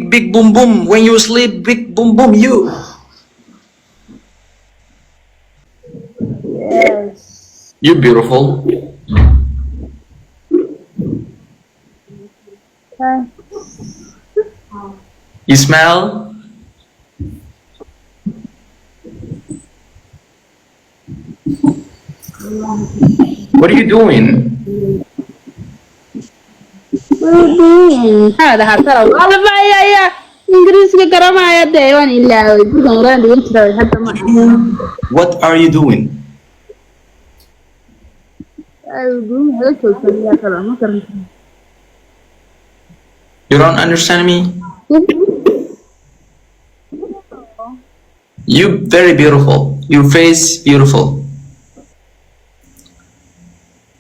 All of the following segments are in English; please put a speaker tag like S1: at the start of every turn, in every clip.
S1: Big boom boom when you sleep. Big boom boom you.
S2: Yes.
S1: You beautiful.
S2: Thanks.
S1: You smell. What are you doing?
S2: هذا حتى لو والله ما يا إنجليزي كلام يا دايوان إلا يقولون راندي ينتظر حتى ما
S1: What are you doing?
S2: يقولون هذا شو يا كلام ما كرنت
S1: You don't understand me? You very beautiful. Your face beautiful.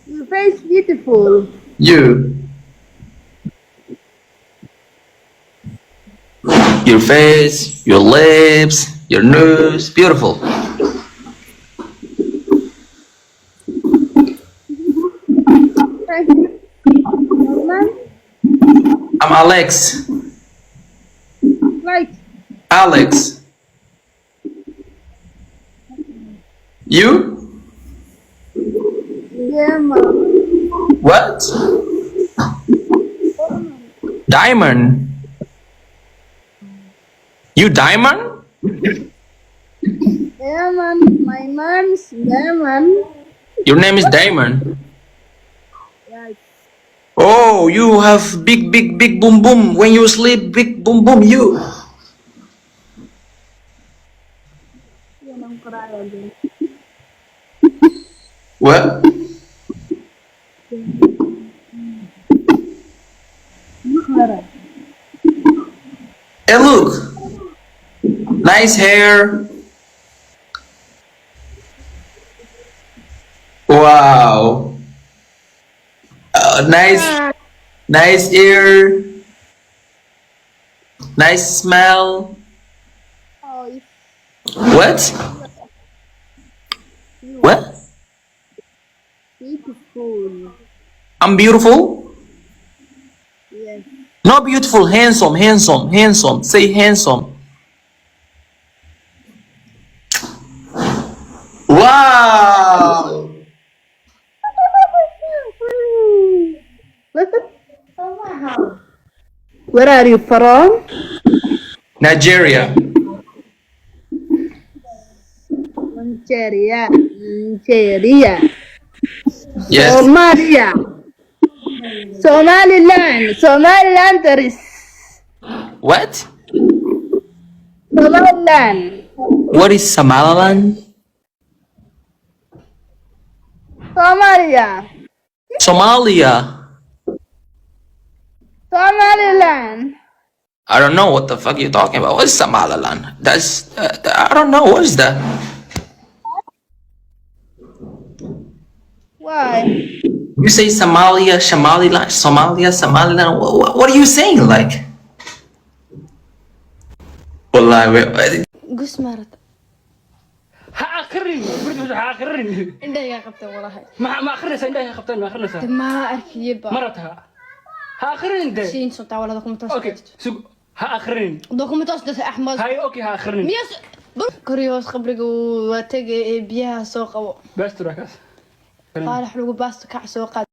S2: Your face beautiful.
S1: You. Your face, your lips, your nose, beautiful. I'm Alex.
S2: Like
S1: Alex. You?
S2: yeah, man.
S1: What? Diamond. You diamond?
S2: Yeah, man. My mom's man.
S1: Your name is Diamond.
S2: Yes.
S1: Oh, you have big boom boom when you sleep. Big boom boom you. What? Hey, look. Nice hair. Wow. Nice ear. Nice smell.
S2: Oh, it's
S1: What? What?
S2: beautiful.
S1: I'm beautiful?
S2: Yes.
S1: Not beautiful, handsome, handsome, handsome. Say handsome. Wow.
S2: Where are you from?
S1: Nigeria.
S2: Nigeria. Nigeria.
S1: Yes.
S2: Somalia. Somaliland. Somaliland there is.
S1: What?
S2: Somaliland.
S1: What is Somaliland?
S2: Somalia.
S1: Somalia.
S2: Somaliland.
S1: I don't know what the fuck you're talking about. What's Somaliland? That's I don't know. What is that?
S2: Why?
S1: You say Somalia, Somaliland, Somalia, Somaliland. What are you saying? Like, wallahi.
S3: قس مرت
S4: حاخرني برد حاخرني
S3: عندها يا قبطة والله
S4: ما اخرنس عندها خبطان ما اخرنس
S3: ما أعرف يبا
S4: مرتها حاخرني انت
S3: شين صوت ولا دوكمنتاش
S4: اوكي سوق حاخرني
S3: دوكمنتاش ده أحمد
S4: هاي اوكي حاخرني
S3: مياس كوريوس خبرك وتجي بيها سوق
S4: بس تراكس
S3: قال حلو باست كع سوق